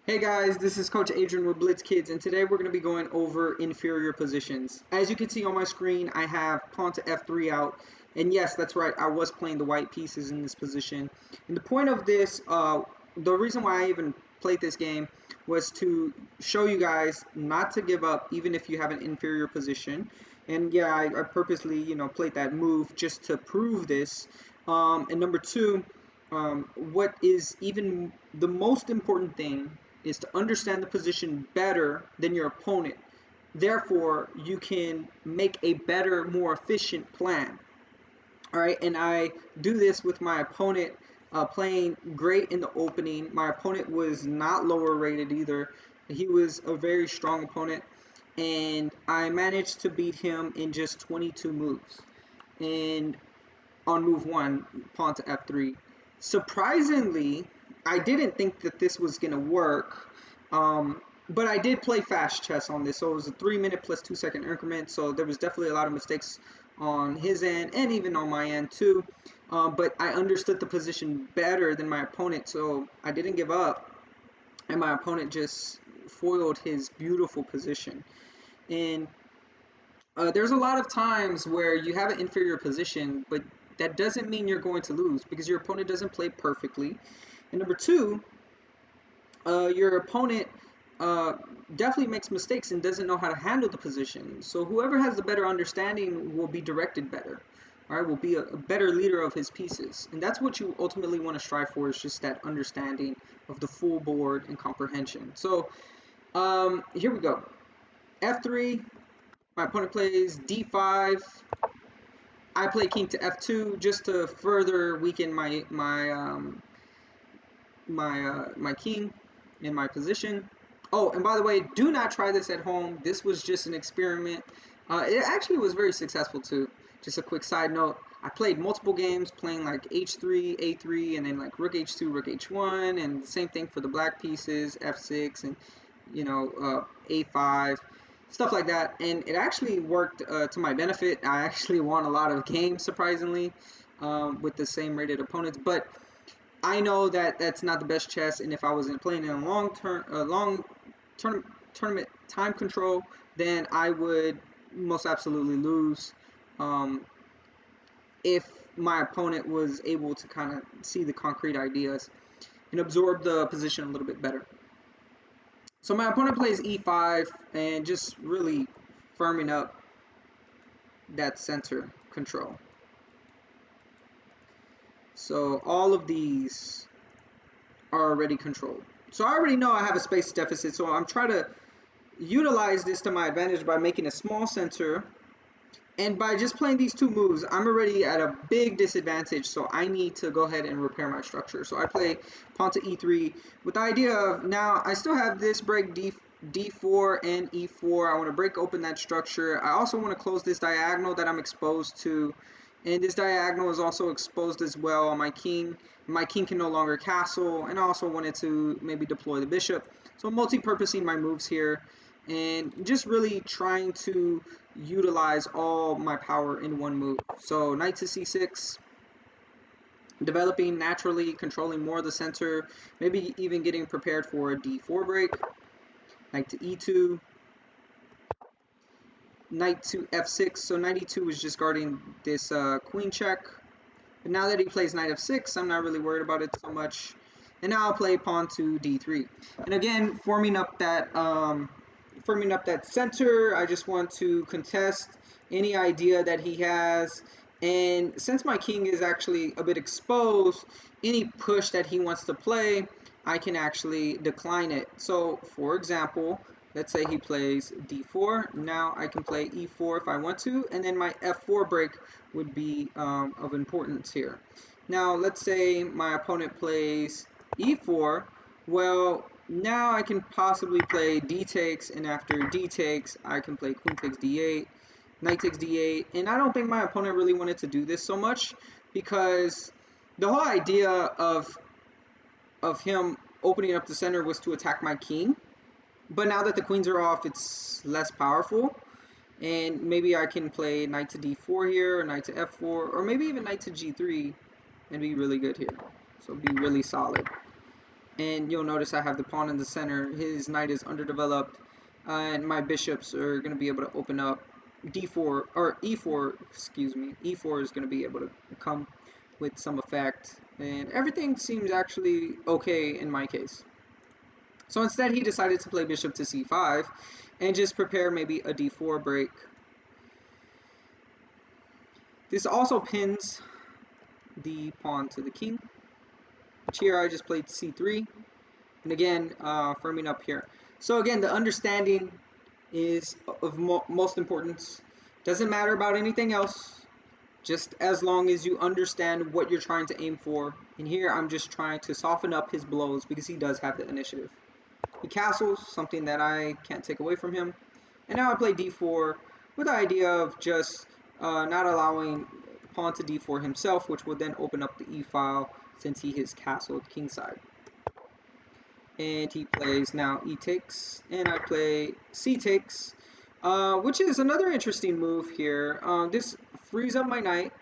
Hey guys, this is Coach Adrian with Blitz Kids, and today we're going to be going over inferior positions. As you can see on my screen, I have pawn to f3 out, and yes, that's right, I was playing the white pieces in this position. And the point of this, the reason why I even played this game was to show you guys not to give up even if you have an inferior position. And yeah, I purposely, played that move just to prove this. And number two, what is even the most important thing is to understand the position better than your opponent. Therefore, you can make a better, more efficient plan. All right, and I do this with my opponent playing great in the opening. My opponent was not lower rated either. He was a very strong opponent, and I managed to beat him in just 22 moves. And on move one, pawn to f3. Surprisingly, I didn't think that this was going to work, but I did play fast chess on this, so it was a 3-minute plus 2-second increment, so there was definitely a lot of mistakes on his end and even on my end too, but I understood the position better than my opponent, so I didn't give up, and my opponent just foiled his beautiful position. And there's a lot of times where you have an inferior position, but that doesn't mean you're going to lose because your opponent doesn't play perfectly. And number two, your opponent definitely makes mistakes and doesn't know how to handle the position. So whoever has the better understanding will be directed better. All right, will be a better leader of his pieces. And that's what you ultimately want to strive for, is just that understanding of the full board and comprehension. So here we go. F3, my opponent plays d5. I play king to f2 just to further weaken my king in my position. Oh, and by the way, do not try this at home. This was just an experiment. It actually was very successful too. Just a quick side note. I played multiple games playing like h3, a3, and then like rook h2, rook h1, and the same thing for the black pieces, f6, and a5, stuff like that. And it actually worked to my benefit. I actually won a lot of games, surprisingly, with the same rated opponents. But I know that that's not the best chess, and if I wasn't playing in a long tournament time control, then I would most absolutely lose. If my opponent was able to kind of see the concrete ideas and absorb the position a little bit better. So my opponent plays e5 and just really firming up that center control. So all of these are already controlled. So I already know I have a space deficit, so I'm trying to utilize this to my advantage by making a small center. And by just playing these two moves, I'm already at a big disadvantage, so I need to go ahead and repair my structure. So I play pawn to e3 with the idea of, now I still have this break d4 and e4. I want to break open that structure. I also want to close this diagonal that I'm exposed to. And this diagonal is also exposed as well on my king. My king can no longer castle, and I also wanted to maybe deploy the bishop. So I'm multi-purposing my moves here and just really trying to utilize all my power in one move. So knight to c6, developing naturally, controlling more of the center, maybe even getting prepared for a d4 break. Knight to e2, knight to f6. So knight e2 is just guarding this queen check. But now that he plays knight f6, I'm not really worried about it so much. And now I'll play pawn to d3. And again, forming up that center. I just want to contest any idea that he has. And since my king is actually a bit exposed, any push that he wants to play, I can actually decline it. So, for example, let's say he plays d4. Now I can play e4 if I want to, and then my f4 break would be of importance here. Now, let's say my opponent plays e4. Well, now I can possibly play d takes, and after d takes, I can play queen takes d8, knight takes d8, and I don't think my opponent really wanted to do this so much, because the whole idea of him opening up the center was to attack my king. But now that the queens are off, it's less powerful. And maybe I can play knight to d4 here, or knight to f4, or maybe even knight to g3, and be really good here. So be really solid. And you'll notice I have the pawn in the center. His knight is underdeveloped, and my bishops are going to be able to open up. D4 or E4, excuse me. E4 is going to be able to come with some effect, and everything seems actually okay in my case. So instead, he decided to play bishop to C5 and just prepare maybe a D4 break. This also pins the pawn to the king, which here I just played C3, and again, firming up here. So again, the understanding is of most importance. Doesn't matter about anything else, just as long as you understand what you're trying to aim for. And here I'm just trying to soften up his blows because he does have the initiative. He castles, something that I can't take away from him. And now I play d4 with the idea of just not allowing pawn to d4 himself, which will then open up the e file since he has castled kingside. And he plays now e takes, and I play c takes, which is another interesting move here. This frees up my knight,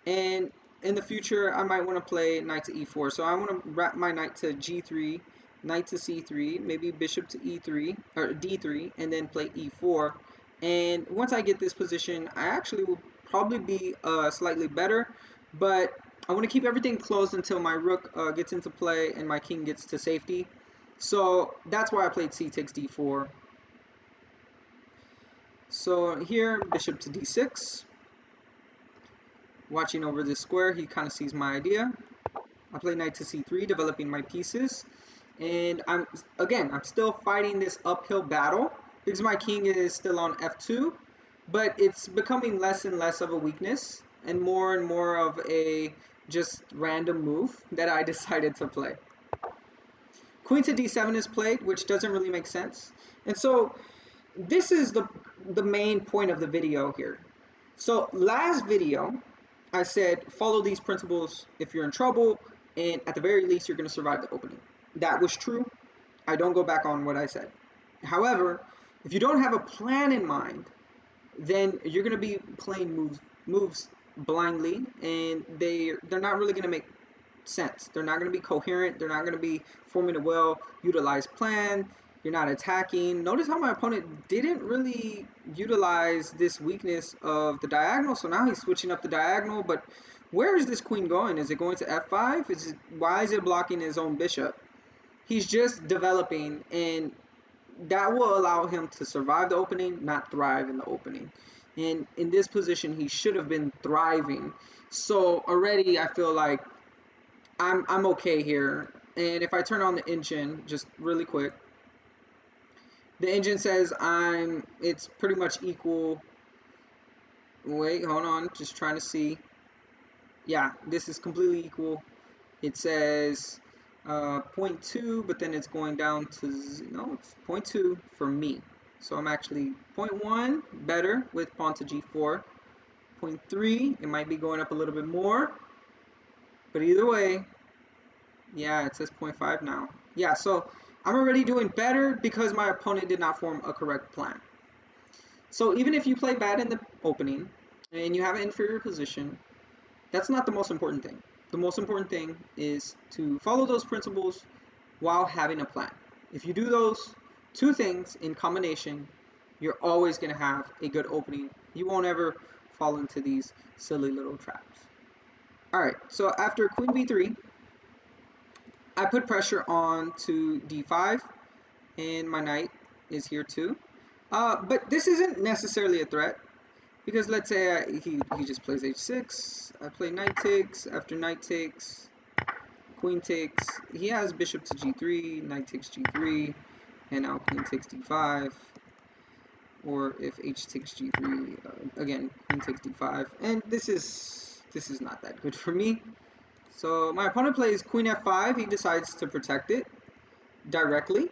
and in the future I might want to play knight to e4. So I want to wrap my knight to g3, knight to c3, maybe bishop to e3 or d3, and then play e4. And once I get this position, I actually will probably be slightly better, but I want to keep everything closed until my rook gets into play and my king gets to safety. So that's why I played c takes d4. So here, bishop to d6. Watching over this square, he kind of sees my idea. I play knight to c3, developing my pieces. And I'm still fighting this uphill battle because my king is still on f2, but it's becoming less and less of a weakness and more of a just random move that I decided to play. Queen to d7 is played, which doesn't really make sense. And so this is the main point of the video here. So last video, I said follow these principles if you're in trouble, and at the very least you're going to survive the opening. That was true. I don't go back on what I said. However, if you don't have a plan in mind, then you're going to be playing moves blindly, and they're not really going to make sense. They're not going to be coherent. They're not going to be forming a well-utilized plan. You're not attacking. Notice how my opponent didn't really utilize this weakness of the diagonal, so now he's switching up the diagonal, but where is this queen going? Is it going to f5? Why is it blocking his own bishop? He's just developing, and that will allow him to survive the opening, not thrive in the opening. And in this position, he should have been thriving. So already I feel like I'm okay here. And if I turn on the engine just really quick, the engine says it's pretty much equal. Wait, hold on, just trying to see. Yeah, this is completely equal. It says 0.2, but then it's going down to, no, it's 0.2 for me. So I'm actually 0.1 better with pawn to g4. 0.3, it might be going up a little bit more. But either way, yeah, it says 0.5 now. Yeah, so I'm already doing better because my opponent did not form a correct plan. So even if you play bad in the opening and you have an inferior position, that's not the most important thing. The most important thing is to follow those principles while having a plan. If you do those two things in combination, you're always going to have a good opening. You won't ever fall into these silly little traps. Alright, so after queen b3, I put pressure on to d5, and my knight is here too. But this isn't necessarily a threat, because let's say he just plays h6, I play knight takes, after knight takes, queen takes, he has bishop to g3, knight takes g3, and now queen takes d5, or if h takes g3, again, queen takes d5, and this is not that good for me. So my opponent plays queen f5, he decides to protect it directly.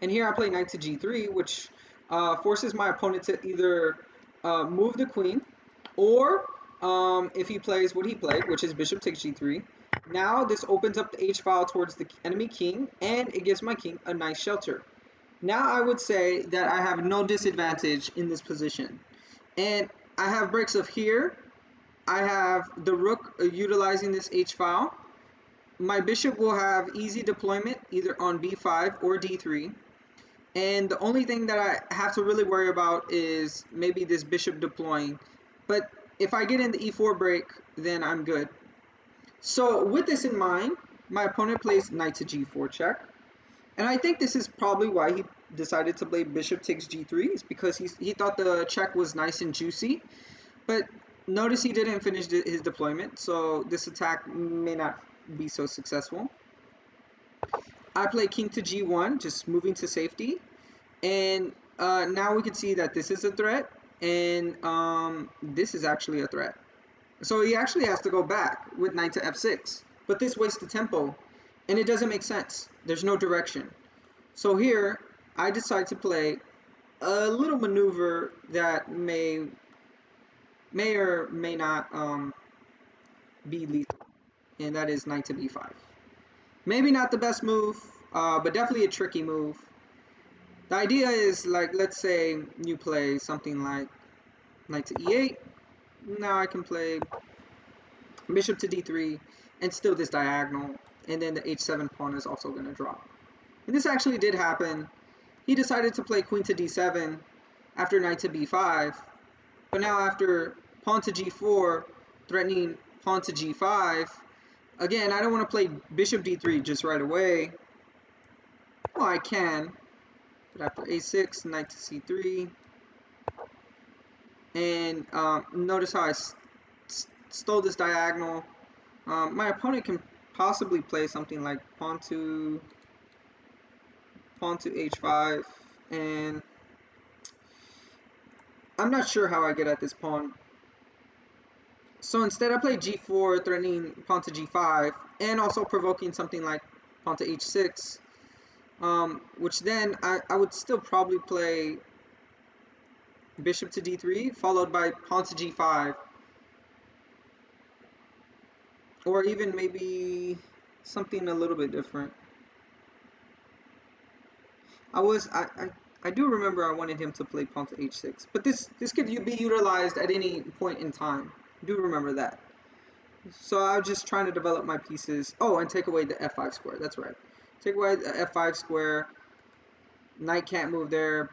And here I play knight to g3, which forces my opponent to either move the queen, or if he plays what he played, which is bishop takes g3, now this opens up the h-file towards the enemy king, and it gives my king a nice shelter. Now I would say that I have no disadvantage in this position. And I have breaks of here. I have the rook utilizing this h-file. my bishop will have easy deployment either on b5 or d3. And the only thing that I have to really worry about is maybe this bishop deploying. But if I get in the e4 break, then I'm good. So with this in mind, my opponent plays knight to g4 check. And I think this is probably why he decided to play bishop takes g3, is because he thought the check was nice and juicy. But notice he didn't finish his deployment, so this attack may not be so successful. I play king to g1, just moving to safety. And now we can see that this is a threat, and this is actually a threat. So he actually has to go back with knight to f6. But this wastes the tempo, and it doesn't make sense. There's no direction. So here, I decide to play a little maneuver that may or may not be lethal, and that is knight to b5. Maybe not the best move, but definitely a tricky move. The idea is, like, let's say you play something like knight to e8. Now I can play bishop to d3 and still this diagonal, and then the h7 pawn is also going to drop. And this actually did happen. He decided to play queen to d7 after knight to b5, but now after pawn to g4, threatening pawn to g5, again, I don't want to play bishop d3 just right away. Well, I can, but after a6, knight to c3, and notice how I stole this diagonal. My opponent can possibly play something like pawn to h5, and I'm not sure how I get at this pawn. So instead I play g4, threatening pawn to g5, and also provoking something like pawn to h6, which then I would still probably play bishop to d3, followed by pawn to g5, or even maybe something a little bit different. I do remember I wanted him to play pawn to h6, but this could be utilized at any point in time. I do remember that. So I was just trying to develop my pieces. Oh, and take away the f5 square. That's right. Take away the f5 square. Knight can't move there,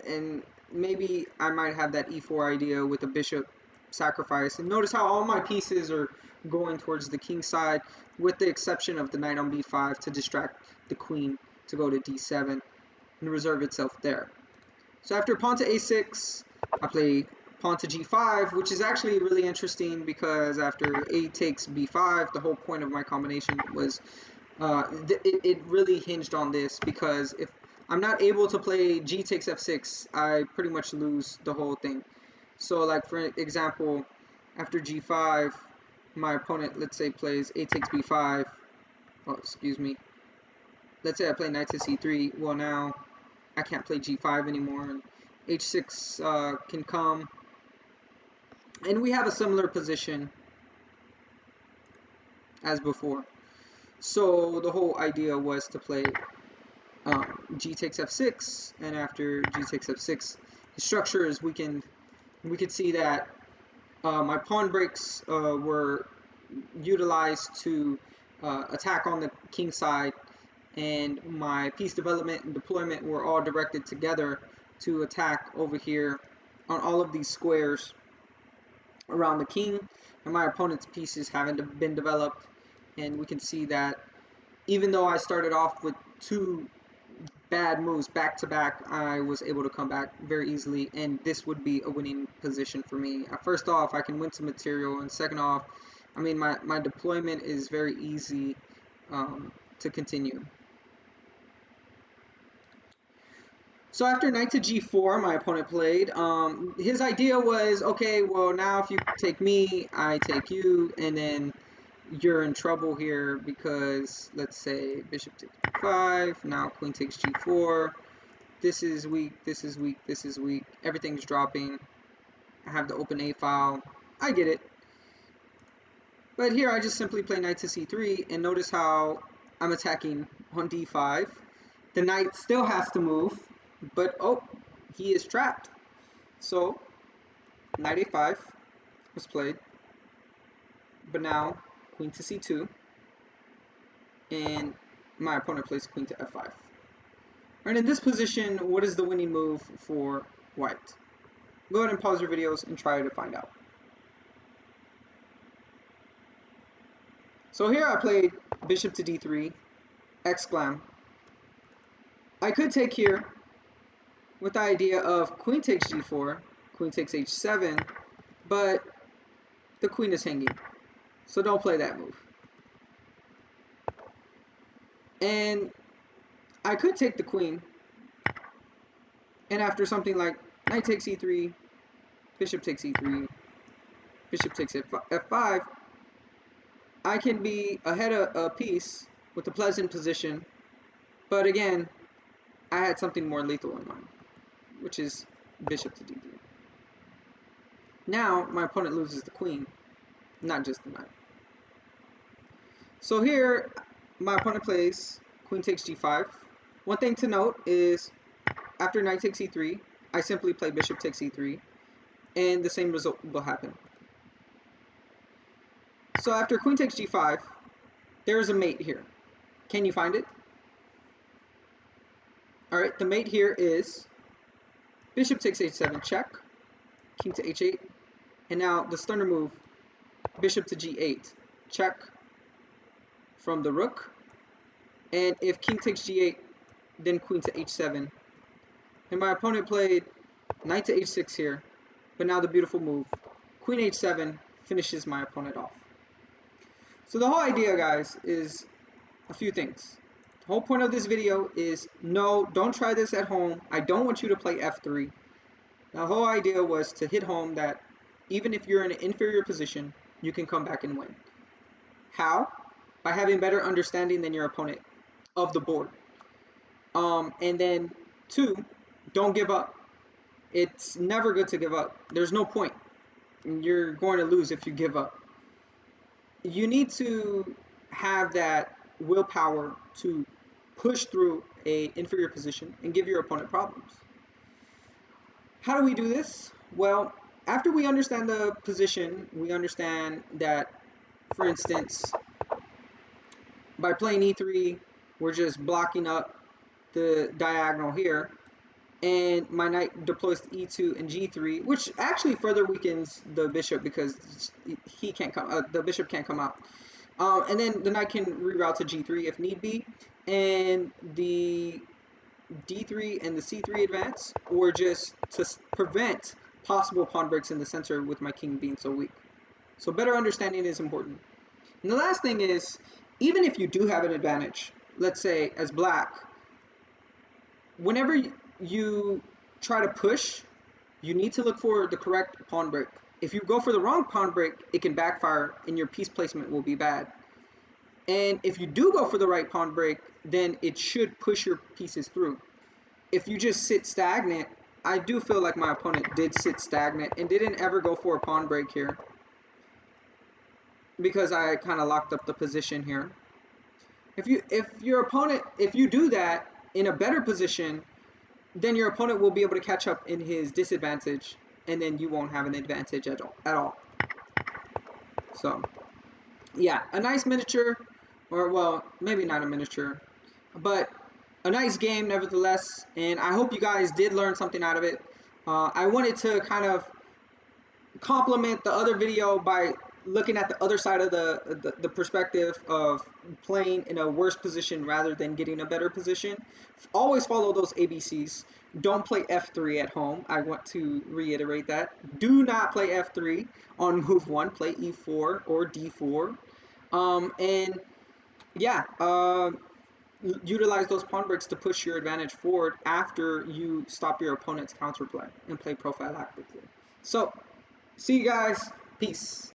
and maybe I might have that e4 idea with the bishop sacrifice. And notice how all my pieces are going towards the king side, with the exception of the knight on b5 to distract the queen to go to d7 and reserve itself there. So after pawn to a6, I play pawn to g5, which is actually really interesting because after a takes b5, the whole point of my combination was it really hinged on this, because if I'm not able to play g takes f6, I pretty much lose the whole thing. So like for example, after g5, my opponent, let's say, plays a takes b5. Oh, excuse me. Let's say I play knight to c3. Well, now I can't play g5 anymore, and h6 can come. And we have a similar position as before. So the whole idea was to play g takes f6, and after g takes f6, the structure is weakened. We could see that my pawn breaks were utilized to attack on the king side, and my piece development and deployment were all directed together to attack over here on all of these squares around the king, and my opponent's pieces haven't been developed. And we can see that even though I started off with two bad moves back to back, I was able to come back very easily, and this would be a winning position for me. First off, I can win some material, and second off, I mean, my deployment is very easy to continue. So after knight to g4, my opponent played. His idea was, okay, well, now if you take me, I take you, and then you're in trouble here because, let's say, bishop takes b5, now queen takes g4. This is weak, this is weak, this is weak. Everything's dropping. I have the open A file. I get it. But here I just simply play knight to c3, and notice how I'm attacking on d5. The knight still has to move, but oh, he is trapped. So knight a5 was played, but now queen to c2. and my opponent plays queen to f5. Alright, in this position, what is the winning move for white? Go ahead and pause your videos and try to find out. So here I played bishop to d3, exclam. I could take here with the idea of queen takes g4, queen takes h7, but the queen is hanging, so don't play that move. And I could take the queen, and after something like knight takes e3, bishop takes e3, bishop takes f5, I can be ahead of a piece with a pleasant position, but again, I had something more lethal in mind, which is bishop to d3. Now, my opponent loses the queen, not just the knight. So here, my opponent plays queen takes g5. One thing to note is, after knight takes e3, I simply play bishop takes e3, and the same result will happen. So after queen takes g5, there's a mate here. Can you find it? Alright, the mate here is bishop takes h7, check, king to h8, and now the stunner move, bishop to g8, check from the rook, and if king takes g8, then queen to h7. And my opponent played knight to h6 here, but now the beautiful move, queen h7, finishes my opponent off. So the whole idea, guys, is a few things. The whole point of this video is, no, don't try this at home. I don't want you to play f3. The whole idea was to hit home that even if you're in an inferior position, you can come back and win. How? By having better understanding than your opponent of the board. And then 2, don't give up. It's never good to give up. There's no point. You're going to lose if you give up. You need to have that willpower to push through an inferior position and give your opponent problems. How do we do this? Well, after we understand the position, we understand that, for instance, by playing e3, we're just blocking up the diagonal here, and my knight deploys to e2 and g3, which actually further weakens the bishop because he can't come. The bishop can't come out, and then the knight can reroute to g3 if need be, and the d3 and the c3 advance, or just to prevent possible pawn breaks in the center with my king being so weak. So better understanding is important. And the last thing is, even if you do have an advantage, let's say as black, whenever you try to push, you need to look for the correct pawn break. If you go for the wrong pawn break, it can backfire and your piece placement will be bad. And if you do go for the right pawn break, then it should push your pieces through. If you just sit stagnant, I do feel like my opponent did sit stagnant and didn't ever go for a pawn break here, because I kind of locked up the position here. If you do that in a better position, then your opponent will be able to catch up in his disadvantage, and then you won't have an advantage at all. So, yeah, a nice miniature, or well, maybe not a miniature, but a nice game nevertheless, and I hope you guys did learn something out of it. I wanted to kind of complement the other video by looking at the other side of the perspective of playing in a worse position rather than getting a better position. Always follow those ABCs. Don't play f3 at home. I want to reiterate that. Do not play f3 on move 1. Play e4 or d4. And yeah, utilize those pawn breaks to push your advantage forward after you stop your opponent's counterplay and play prophylactically. So, see you guys. Peace.